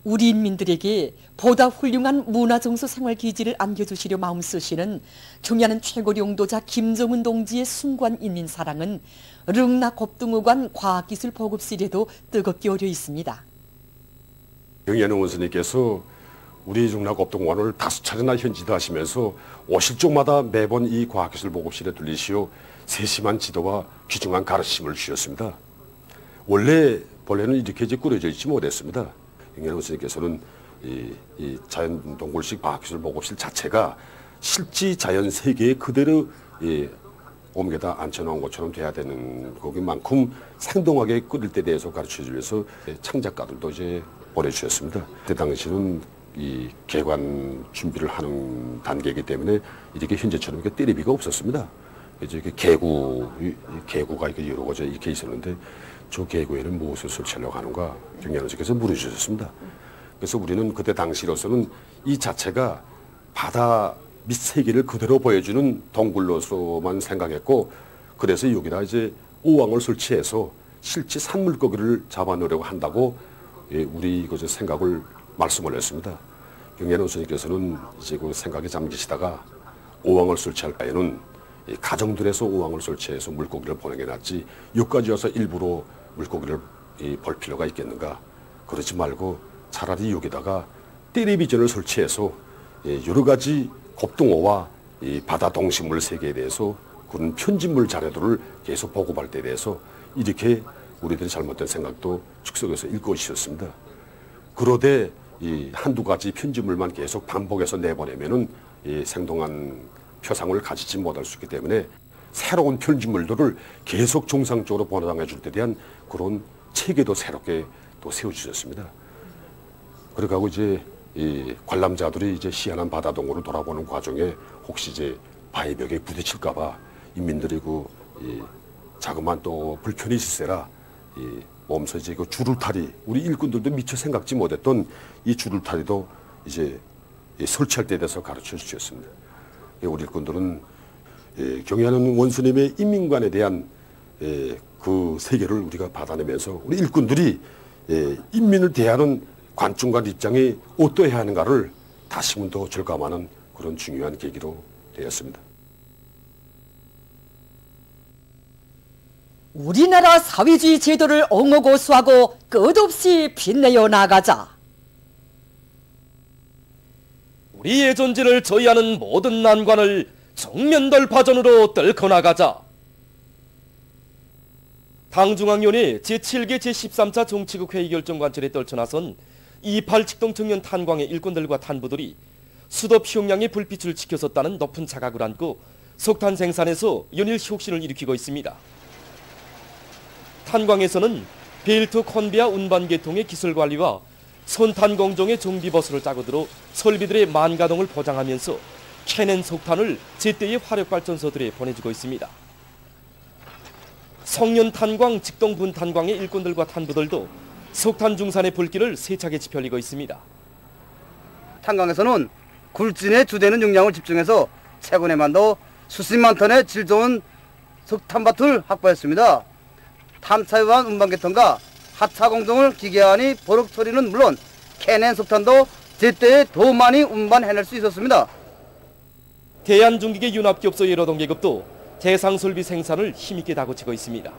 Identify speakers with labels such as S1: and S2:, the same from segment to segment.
S1: 우리 인민들에게 보다 훌륭한 문화정서 생활 기지를 안겨주시려 마음쓰시는 경야는 최고 용도자 김정은 동지의 숭고한 인민사랑은 릉락겁등어관 과학기술 보급실에도 뜨겁게 어려 있습니다.
S2: 경야는 원수님께서 우리 릉락겁등어관을 5차례나 현지하시면서 오실 쪽마다 매번 이 과학기술 보급실에 들리시어 세심한 지도와 귀중한 가르침을 주셨습니다. 본래는 이렇게 꾸려져 있지 못했습니다. 경야는 원수님께서는 이 자연동굴식 과학기술 보급실 자체가 실제 자연 세계에 그대로 옮겨다 앉혀놓은 것처럼 돼야 되는 거기만큼 생동하게 끓일 때 대해서 가르쳐주기 위해서 창작가들도 이제 보내주셨습니다. 그때 당시는 이 개관 준비를 하는 단계이기 때문에 이렇게 현재처럼 이렇게 때리비가 없었습니다. 이제 개구가 이렇게 여러 가지 이렇게 있었는데 저 개구에는 무엇을 설치하려고 하는가 경야는 원수께서 물어주셨습니다. 그래서 우리는 그때 당시로서는 이 자체가 바다 밑 세계를 그대로 보여주는 동굴로서만 생각했고, 그래서 여기다 이제 오왕을 설치해서 실제 산물고기를 잡아놓으려고 한다고 우리 그 생각을 말씀을 했습니다. 경야는 원수님께서는 이제 그 생각에 잠기시다가 오왕을 설치할 바에는 가정들에서 오왕을 설치해서 물고기를 보는 게 낫지 여기까지 와서 일부러 물고기를 볼 필요가 있겠는가. 그러지 말고 차라리 여기다가 텔레비전을 설치해서 여러 가지 겁등어와 이 바다 동식물 세계에 대해서 그런 편집물 자료들을 계속 보고할 때에 대해서 이렇게 우리들의 잘못된 생각도 축소해서 일궈주셨습니다. 그러되 이 한두 가지 편집물만 계속 반복해서 내보내면은 이 생동한 표상을 가지지 못할 수 있기 때문에 새로운 편집물들을 계속 정상적으로 보장해 줄 때 대한 그런 체계도 새롭게 또 세워주셨습니다. 그러고 이제 이 관람자들이 이제 희한한 바다 동굴을 돌아보는 과정에 혹시 이제 바위 벽에 부딪힐까봐 인민들이 이 자그마한 또 불편이 있으세라 이 몸서 이제 그 줄울타리, 우리 일꾼들도 미처 생각지 못했던 이 줄울타리도 이제 설치할 때에 대해서 가르쳐 주셨습니다. 우리 일꾼들은 경야는 원수님의 인민관에 대한 그 세계를 우리가 받아내면서 우리 일꾼들이 인민을 대하는 관점과 입장이 어떠해야 하는가를 다시금 더 절감하는 그런 중요한 계기로 되었습니다.
S1: 우리나라 사회주의 제도를 옹호고수하고 끝없이 빛내어 나가자.
S3: 우리의 존재를 저해하는 모든 난관을 정면돌파전으로 뚫고 나가자. 당중앙위원회 제7개 제13차 정치국 회의 결정 관철에 떨쳐나선 28직동 청년 탄광의 일꾼들과 탄부들이 수도 평양의 불빛을 지켜섰다는 높은 자각을 안고 석탄 생산에서 연일 혁신을 일으키고 있습니다. 탄광에서는 벨트 컨베아 운반 계통의 기술 관리와 손탄 공정의 정비버스를 짜고 들어 설비들의 만가동을 보장하면서 캐낸 석탄을 제때의 화력발전소들에 보내주고 있습니다. 성년 탄광, 직동 분탄광의 일꾼들과 탄부들도 석탄 중산의 불길을 세차게 지펴리고 있습니다.
S4: 탄광에서는 굴진에 주되는 용량을 집중해서 최근에만도 수십만 톤의 질 좋은 석탄밭을 확보했습니다. 탐사유한 운반계통과 하차 공정을 기계화하니 버럭 처리는 물론 캐낸 석탄도 제때에 더 많이 운반해낼 수 있었습니다.
S3: 대한중기계 융합기업소 예로동계급도 대상설비 생산을 힘있게 다그치고 있습니다.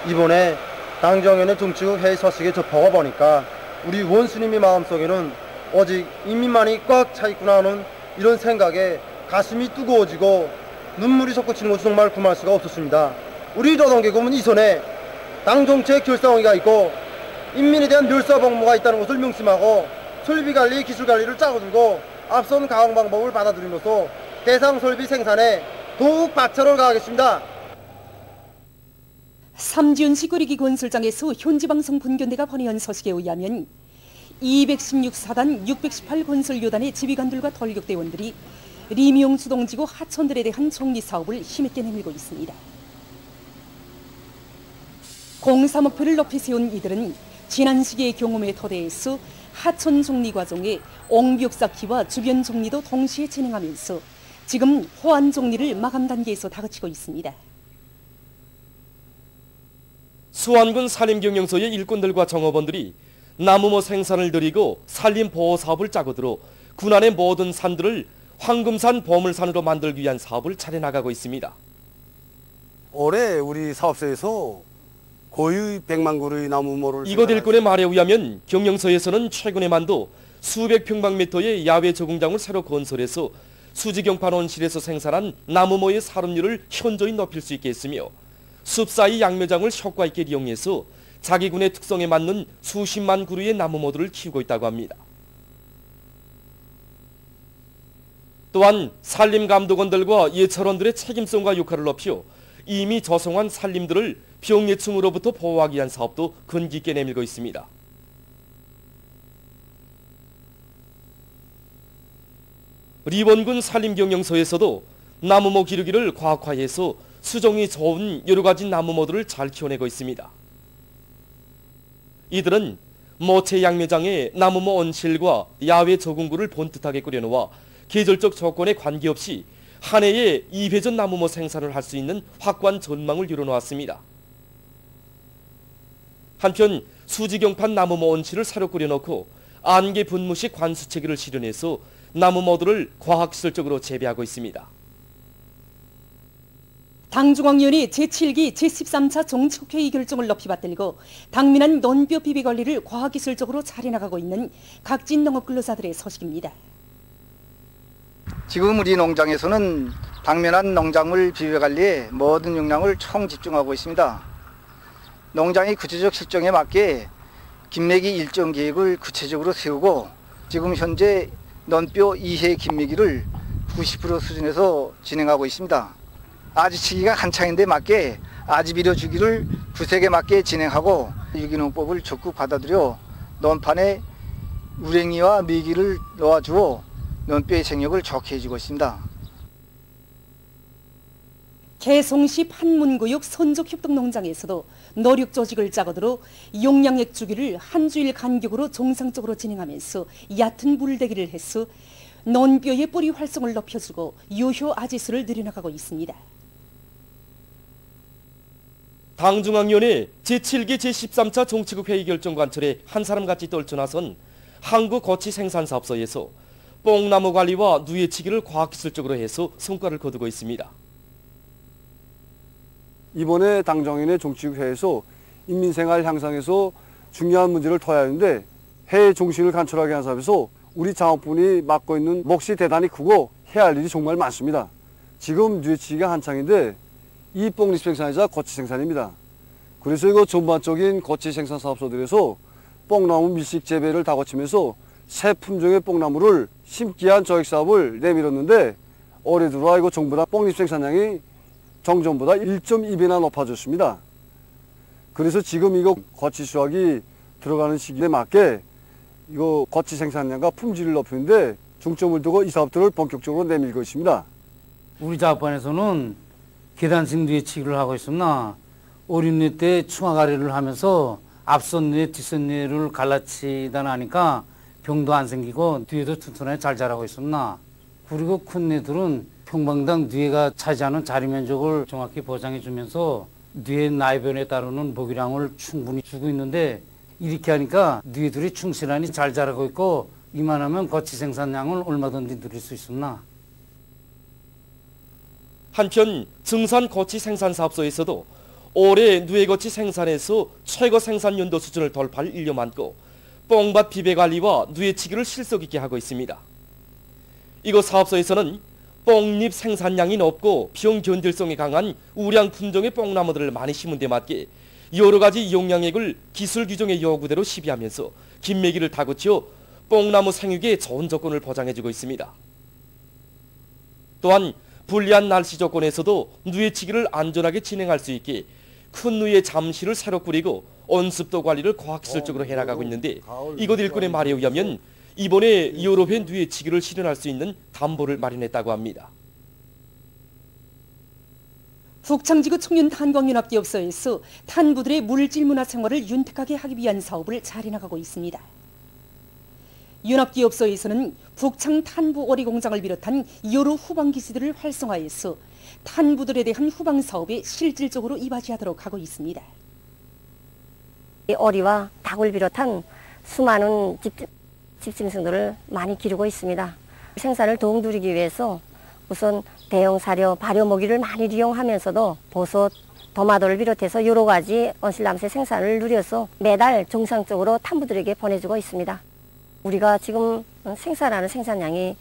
S5: 이번에 당정연의 정치국 회의 소식에 접하고 보니까 우리 원수님의 마음속에는 오직 인민만이 꽉 차 있구나 하는 이런 생각에 가슴이 뜨거워지고 눈물이 솟구치는 것을 정말 금할 수가 없었습니다. 우리 노동계급은 이전에 당정책 결사항의가 있고 인민에 대한 멸사복무가 있다는 것을 명심하고 설비관리, 기술관리를 짜고 들고 앞선 가공 방법을 받아들임으로써 대상 설비 생산에 더욱 박차를 가하겠습니다.
S1: 삼지연시 구리기 건설장에서 현지방송 분견대가 보내온 소식에 의하면 216사단 618 건설요단의 지휘관들과 돌격대원들이 리미용 주동지구 하천들에 대한 정리사업을 힘있게 내밀고 있습니다. 공사 목표를 높이 세운 이들은 지난 시기의 경험에 토대해서 하천 정리 과정에 옹벽 쌓기와 주변 정리도 동시에 진행하면서 지금 호안 정리를 마감 단계에서 다그치고 있습니다.
S3: 수안군 산림경영소의 일꾼들과 정업원들이 나무모 생산을 늘리고 산림 보호 사업을 짜고 들어 군안의 모든 산들을 황금산 보물산으로 만들기 위한 사업을 차려나가고 있습니다.
S6: 올해 우리 사업소에서 거의 100만 그루의 나무모를
S3: 이곳 일꾼의 말에 의하면 경영서에서는 최근에만도 수백 평방미터의 야외 적응장을 새로 건설해서 수지경판 온실에서 생산한 나무모의 사lum률을 현저히 높일 수 있게 했으며 숲 사이 양묘장을 효과 있게 이용해서 자기 군의 특성에 맞는 수십만 그루의 나무모들을 키우고 있다고 합니다. 또한 산림감독원들과 예찰원들의 책임성과 역할을 높여 이미 조성한 산림들을 병해충으로부터 보호하기 위한 사업도 근기 있게 내밀고 있습니다. 리원군 산림경영서에서도 나무모 기르기를 과학화해서 수종이 좋은 여러가지 나무모들을 잘 키워내고 있습니다. 이들은 모체 양묘장에 나무모 온실과 야외 적응구를 본뜻하게 꾸려놓아 계절적 조건에 관계없이 한 해에 2회 전 나무모 생산을 할 수 있는 확고한 전망을 이뤄놓았습니다. 한편 수지경판 나무모 온실을 새로 꾸려놓고 안개 분무식 관수체계를 실현해서 나무모들을 과학기술적으로 재배하고 있습니다.
S1: 당중앙위원회 제7기 제13차 정책회의 결정을 높이 받들고 당면한 논뼈 비비 관리를 과학기술적으로 잘해나가고 있는 각진 농업근로자들의 소식입니다.
S4: 지금 우리 농장에서는 당면한 농작물 비비 관리에 모든 역량을 총 집중하고 있습니다. 농장의 구체적 실정에 맞게 김매기 일정 계획을 구체적으로 세우고 지금 현재 논뼈 2해 김매기를 90% 수준에서 진행하고 있습니다. 아지치기가 한창인데 맞게 아지비료 주기를 구색에 맞게 진행하고 유기농법을 적극 받아들여 논판에 우랭이와 메기를 놓아주어 논뼈의 생력을 좋게 해주고 있습니다.
S1: 개송시 판문구역 선족협동농장에서도 노력 조직을 짜고들어 용량액 주기를 한 주일 간격으로 정상적으로 진행하면서 얕은 물대기를 해서 논뼈의 뿌리 활성을 높여주고 유효 아지수를 늘려나가고 있습니다.
S3: 당중앙위원회 제7기 제13차 정치국 회의 결정 관철에 한 사람같이 떨쳐나선 한국거치생산사업소에서 뽕나무 관리와 누에치기를 과학기술적으로 해서 성과를 거두고 있습니다.
S5: 이번에 당정인의 정치국 회의에서 인민생활 향상에서 중요한 문제를 토하였는데 해외 종신을 간철하게 한 사업에서 우리 창업분이 맡고 있는 몫이 대단히 크고 해야 할 일이 정말 많습니다. 지금 누에치기가 한창인데 이 뽕잎 생산이자 거치 생산입니다. 그래서 이거 전반적인 거치 생산 사업소들에서 뽕나무 밀식 재배를 다 거치면서 새 품종의 뽕나무를 심기 위한 저액 사업을 내밀었는데 올해 들어와 이거 정부다 뽕잎 생산량이 정전보다 1.2배나 높아졌습니다. 그래서 지금 이거 거치 수확이 들어가는 시기에 맞게 이거 거치 생산량과 품질을 높이는데 중점을 두고 이 사업들을 본격적으로 내밀고 있습니다.
S7: 우리 작업반에서는 계단식 누에치기를 하고 있으나 어린 뇌 때 충화가리를 하면서 앞선 뇌, 뒷선 뇌를 갈라치다 나니까 병도 안 생기고 뇌도 튼튼하게 잘 자라고 있었나. 그리고 큰 뇌들은 평방당 뇌가 차지하는 자리 면적을 정확히 보장해 주면서 뇌 나이변에 따르는 먹이량을 충분히 주고 있는데 이렇게 하니까 뇌들이 충실하니 잘 자라고 있고 이만하면 거치 생산량을 얼마든지 늘릴 수 있었나.
S3: 한편 증산 거치 생산사업소에서도 올해 누에거치 생산에서 최고 생산 연도 수준을 돌파할 일려 많고 뽕밭 비배 관리와 누에치기를 실속 있게 하고 있습니다. 이곳 사업소에서는 뽕잎 생산량이 높고 병 견딜성이 강한 우량 품종의 뽕나무들을 많이 심은 데 맞게 여러 가지 용량액을 기술 규정의 요구대로 시비하면서 김매기를 다그쳐 뽕나무 생육에 좋은 조건을 보장해주고 있습니다. 또한 불리한 날씨 조건에서도 누에치기를 안전하게 진행할 수 있게 큰 누에 잠실을 새로 꾸리고 온습도 관리를 과학기술적으로 해나가고 있는데 이곳 일꾼의 말에 의하면 이번에 여러 회 누에치기를 실현할 수 있는 담보를 마련했다고 합니다.
S1: 북창지구 청년탄광연합기업소에서 탄부들의 물질 문화 생활을 윤택하게 하기 위한 사업을 잘해나가고 있습니다. 연합기업소에서는 북창 탄부 오리 공장을 비롯한 여러 후방 기지들을 활성화해서 탄부들에 대한 후방 사업에 실질적으로 이바지하도록 하고 있습니다.
S8: 오리와 닭을 비롯한 수많은 집짐승들을 많이 기르고 있습니다. 생산을 더욱 누리기 위해서 우선 대형 사료, 발효 모기를 많이 이용하면서도 버섯, 도마도를 비롯해서 여러 가지 온실남새 생산을 누려서 매달 정상적으로 탐부들에게 보내주고 있습니다. 우리가 지금 생산하는 생산량이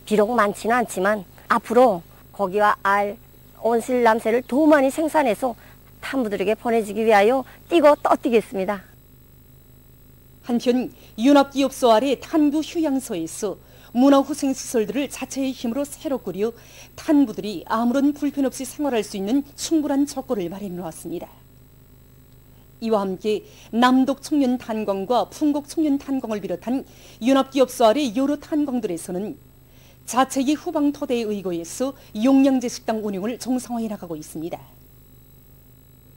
S8: 비록 많지는 않지만 앞으로 고기와 알, 온실남새를 더 많이 생산해서 탐부들에게 보내주기 위하여 뛰고 또 뛰겠습니다.
S1: 한편 윤합기업소 아래 탄부 휴양소에서 문화후생시설들을 자체의 힘으로 새로 꾸려 탄부들이 아무런 불편 없이 생활할 수 있는 충분한 조건을 마련해 놓았습니다. 이와 함께 남독 청년 탄광과 풍곡 청년 탄광을 비롯한 윤합기업소 아래 여러 탄광들에서는 자체의 후방 토대에 의거해서 용량제 식당 운영을 정상화해 나가고 있습니다.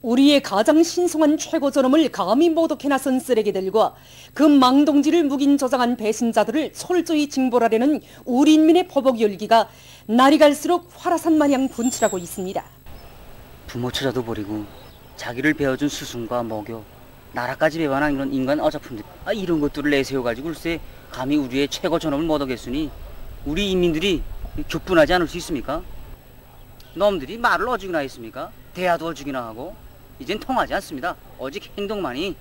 S1: 우리의 가장 신성한 최고 존엄을 감히 모독해 나선 쓰레기들과 그 망동지를 묵인 조장한 배신자들을 철저히 징벌하려는 우리 인민의 보복 열기가 날이 갈수록 화라산 마냥 분출하고 있습니다.
S9: 부모 처자도 버리고 자기를 베어준 스승과 모교, 나라까지 배반한 이런 인간 어자품들, 이런 것들을 내세워가지고 글쎄 감히 우리의 최고 존엄을 모독했으니 우리 인민들이 격분하지 않을 수 있습니까? 놈들이 말을 어죽이나 했습니까? 대화도 어죽이나 하고 이젠 통하지 않습니다. 오직 행동만이,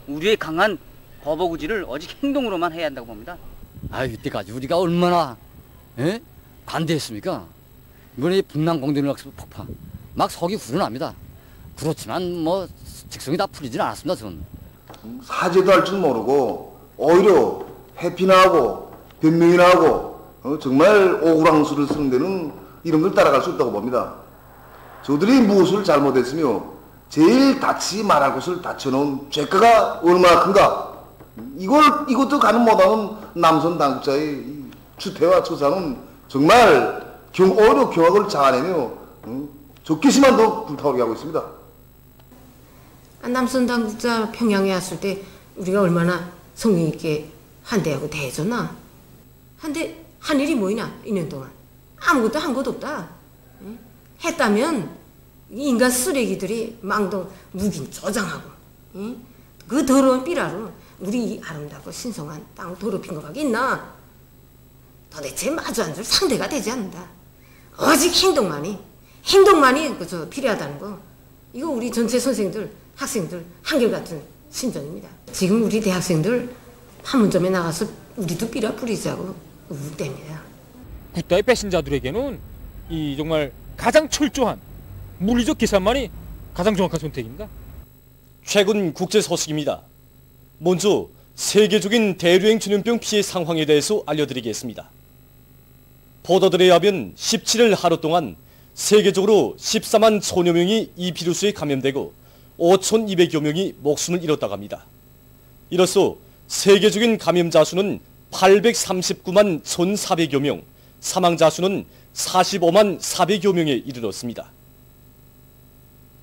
S9: 우리의 강한 보복 의지를 오직 행동으로만 해야 한다고 봅니다.
S10: 이때까지 우리가 얼마나 반대했습니까? 이번에 북남공대학 폭파 막 속이 후련합니다. 그렇지만 뭐 직성이 다 풀리진 않았습니다. 저는
S11: 사죄도 할 줄 모르고 오히려 회피나 하고 변명이나 하고 정말 오구랑수를 쓰는 데는 이런 걸 따라갈 수 없다고 봅니다. 저들이 무엇을 잘못했으며 제일 다치 말할 것을 다쳐놓은 죄가가 얼마나 큰가. 이것도 가늠 못하는 남선 당국자의 추태와 처사는 정말 오히려 경악을 자아내며 적개심만 더 불타오르게 하고 있습니다.
S12: 남선 당국자 평양에 왔을 때 우리가 얼마나 성의 있게 한대하고 대해줬나. 한데 한 일이 뭐이나 2년 동안 아무것도 한 것도 없다. 했다면 인간 쓰레기들이 망동 묵인 조장하고 그 더러운 삐라로 우리 이 아름답고 신성한 땅을 더럽힌 것밖에 있나. 도대체 마주 앉을 상대가 되지 않는다. 오직 행동만이 그저 필요하다는 거. 이거 우리 전체 선생들, 학생들 한결같은 심정입니다. 지금 우리 대학생들 판문점에 나가서 우리도 삐라 뿌리자고 우대입니다.
S13: 굿다의 배신자들에게는 이 정말 가장 철저한 물리적 계산만이 가장 정확한 선택입니다.
S3: 최근 국제 소식입니다. 먼저 세계적인 대류행 전염병 피해 상황에 대해서 알려드리겠습니다. 보도들에 의하면 17일 하루 동안 세계적으로 14만 천여 명이 이 비루스에 감염되고 5,200여 명이 목숨을 잃었다고 합니다. 이로써 세계적인 감염자 수는 839만 1,400여 명, 사망자 수는 45만 400여 명에 이르렀습니다.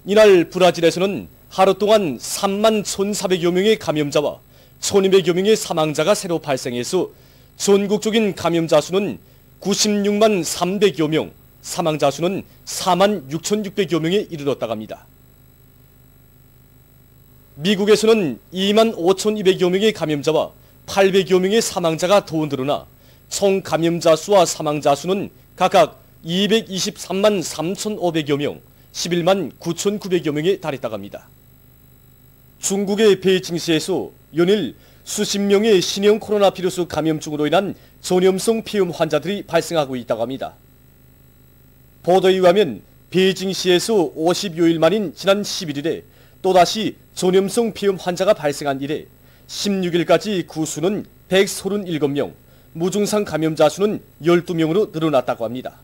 S3: 이날 브라질에서는 하루 동안 3만 1,400여 명의 감염자와 1,200여 명의 사망자가 새로 발생해서 전국적인 감염자 수는 96만 300여 명, 사망자 수는 4만 6,600여 명에 이르렀다고 합니다. 미국에서는 2만 5,200여 명의 감염자와 800여 명의 사망자가 더 늘어나 총 감염자 수와 사망자 수는 각각 223만 3,500여 명, 11만 9,900여 명에 달했다고 합니다. 중국의 베이징시에서 연일 수십 명의 신형 코로나 바이러스 감염증으로 인한 전염성 폐렴 환자들이 발생하고 있다고 합니다. 보도에 의하면 베이징시에서 50여일 만인 지난 11일에 또다시 전염성 폐렴 환자가 발생한 이래 16일까지 구수는 137명, 무증상 감염자 수는 12명으로 늘어났다고 합니다.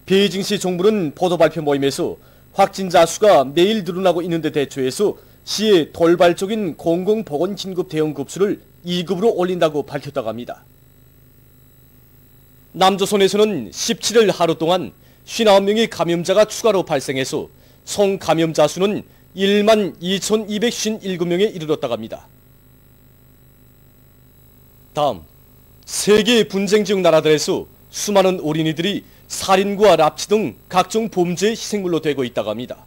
S3: 베이징시 정부는 보도 발표 모임에서 확진자 수가 매일 늘어나고 있는데 대처해서 시의 돌발적인 공공보건 긴급 대응 급수를 2급으로 올린다고 밝혔다고 합니다. 남조선에서는 17일 하루 동안 59명의 감염자가 추가로 발생해서 총 감염자 수는 1만 2,257명에 이르렀다고 합니다. 다음, 세계 분쟁 지역 나라들에서 수많은 어린이들이 살인과 납치 등 각종 범죄의 희생물로 되고 있다고 합니다.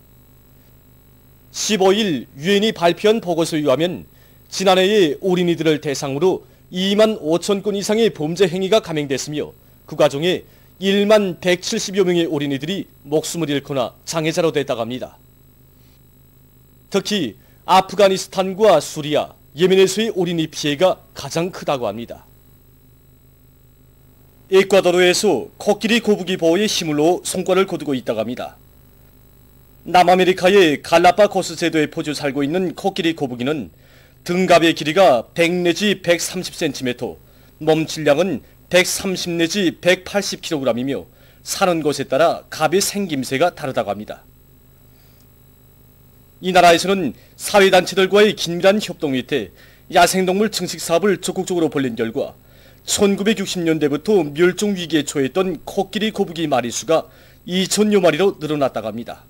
S3: 15일 유엔이 발표한 보고서에 의하면 지난해에 어린이들을 대상으로 2만 5천 건 이상의 범죄 행위가 감행됐으며 그 과정에 1만 170여 명의 어린이들이 목숨을 잃거나 장애자로 됐다고 합니다. 특히 아프가니스탄과 수리아, 예멘에서의 어린이 피해가 가장 크다고 합니다. 에콰도르에서 코끼리 거북이 보호에 힘을 넣어 성과를 거두고 있다고 합니다. 남아메리카의 갈라파고스 제도에 포주 살고 있는 코끼리 거북이는 등갑의 길이가 100 내지 130cm, 몸 질량은 130 내지 180kg이며 사는 곳에 따라 갑의 생김새가 다르다고 합니다. 이 나라에서는 사회단체들과의 긴밀한 협동 밑에 야생동물 증식 사업을 적극적으로 벌린 결과 1960년대부터 멸종 위기에 처했던 코끼리 거북이 마리수가 2천여 마리로 늘어났다고 합니다.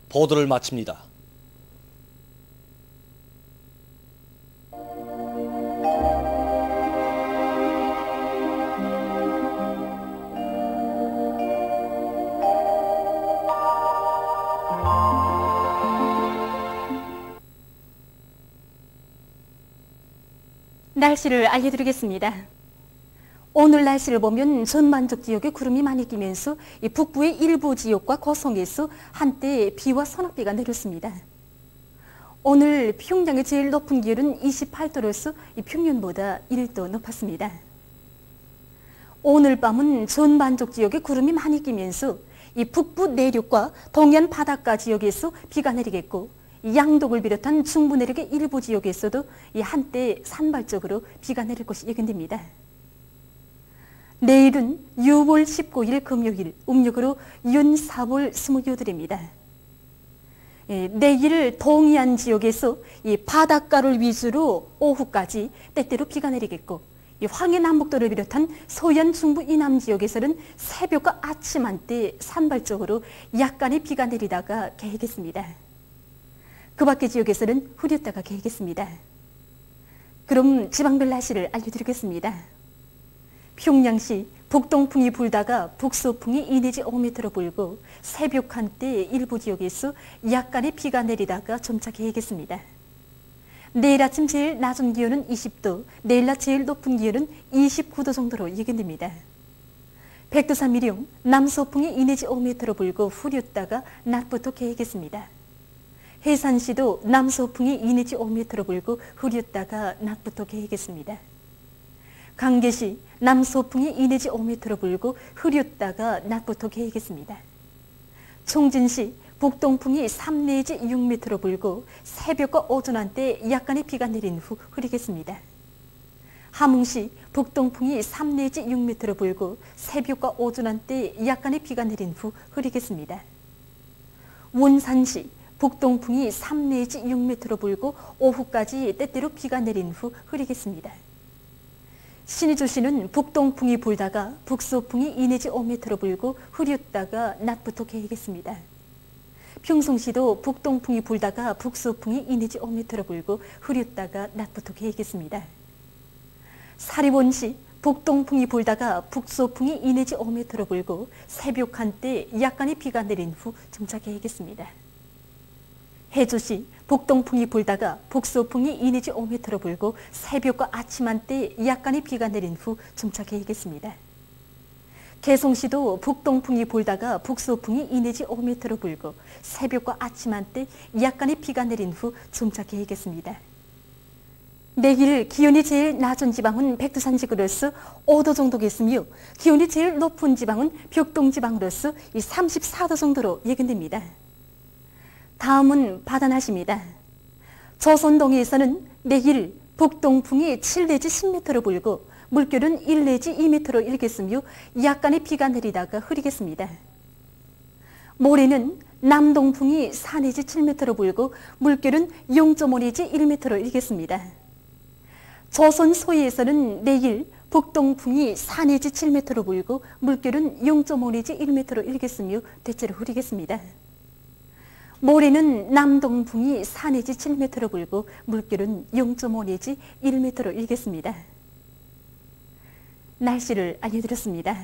S3: 보도를 마칩니다.
S14: 날씨를 알려드리겠습니다. 오늘 날씨를 보면 전반적 지역에 구름이 많이 끼면서 북부의 일부 지역과 고성에서 한때 비와 소낙비가 내렸습니다. 오늘 평양의 제일 높은 기온은 28도로서 평년보다 1도 높았습니다. 오늘 밤은 전반적 지역에 구름이 많이 끼면서 북부 내륙과 동해안 바닷가 지역에서 비가 내리겠고 양독을 비롯한 중부 내륙의 일부 지역에서도 한때 산발적으로 비가 내릴 것이 예견됩니다. 내일은 6월 19일 금요일, 음력으로 윤 4월 28일입니다. 내일 동해안 지역에서 바닷가를 위주로 오후까지 때때로 비가 내리겠고 황해남북도를 비롯한 서해안 중부 이남 지역에서는 새벽과 아침 한때 산발적으로 약간의 비가 내리다가 개겠습니다. 그 밖의 지역에서는 흐렸다가 개겠습니다. 그럼 지방별 날씨를 알려드리겠습니다. 평양시 북동풍이 불다가 북서풍이 2 내지 5m로 불고 새벽 한때 일부 지역에서 약간의 비가 내리다가 점차 개겠습니다. 내일 아침 제일 낮은 기온은 20도, 내일 낮 제일 높은 기온은 29도 정도로 예견됩니다. 백두산 미령 남서풍이 2 내지 5m로 불고 흐렸다가 낮부터 개겠습니다. 해산시도 남서풍이 2 내지 5m로 불고 흐렸다가 낮부터 개겠습니다. 강계시 남서풍이 2 내지 5m로 불고 흐렸다가 낮부터 개겠습니다. 총진시 북동풍이 3 내지 6m로 불고 새벽과 오전 한때 약간의 비가 내린 후 흐리겠습니다. 함흥시 북동풍이 3 내지 6m로 불고 새벽과 오전 한때 약간의 비가 내린 후 흐리겠습니다. 원산시 북동풍이 3 내지 6m로 불고 오후까지 때때로 비가 내린 후 흐리겠습니다. 신의주시는 북동풍이 불다가 북서풍이 2 내지 5m로 불고 흐렸다가 낮부터 개겠습니다. 평성시도 북동풍이 불다가 북서풍이 2 내지 5m로 불고 흐렸다가 낮부터 개겠습니다. 사리원시 북동풍이 불다가 북서풍이 2 내지 5m로 불고 새벽 한때 약간의 비가 내린 후 점차 개겠습니다. 해주시 북동풍이 불다가 북서풍이 2 내지 5m로 불고 새벽과 아침 한때 약간의 비가 내린 후 점차 개겠습니다. 개성시도 북동풍이 불다가 북서풍이 2 내지 5m로 불고 새벽과 아침 한때 약간의 비가 내린 후 점차 개겠습니다. 내일 기온이 제일 낮은 지방은 백두산 지구로서 5도 정도겠으며 기온이 제일 높은 지방은 벽동 지방으로서 34도 정도로 예견됩니다. 다음은 바다 날씨입니다. 조선동해에서는 내일 북동풍이 7 내지 10m로 불고 물결은 1 내지 2m로 일겠으며 약간의 비가 내리다가 흐리겠습니다. 모레는 남동풍이 4 내지 7m로 불고 물결은 0.5 내지 1m로 일겠습니다. 조선 서해에서는 내일 북동풍이 4 내지 7m로 불고 물결은 0.5 내지 1m로 일겠으며 대체로 흐리겠습니다. 모레는 남동풍이 4 내지 7m로 불고 물결은 0.5 내지 1m로 일겠습니다. 날씨를 알려드렸습니다.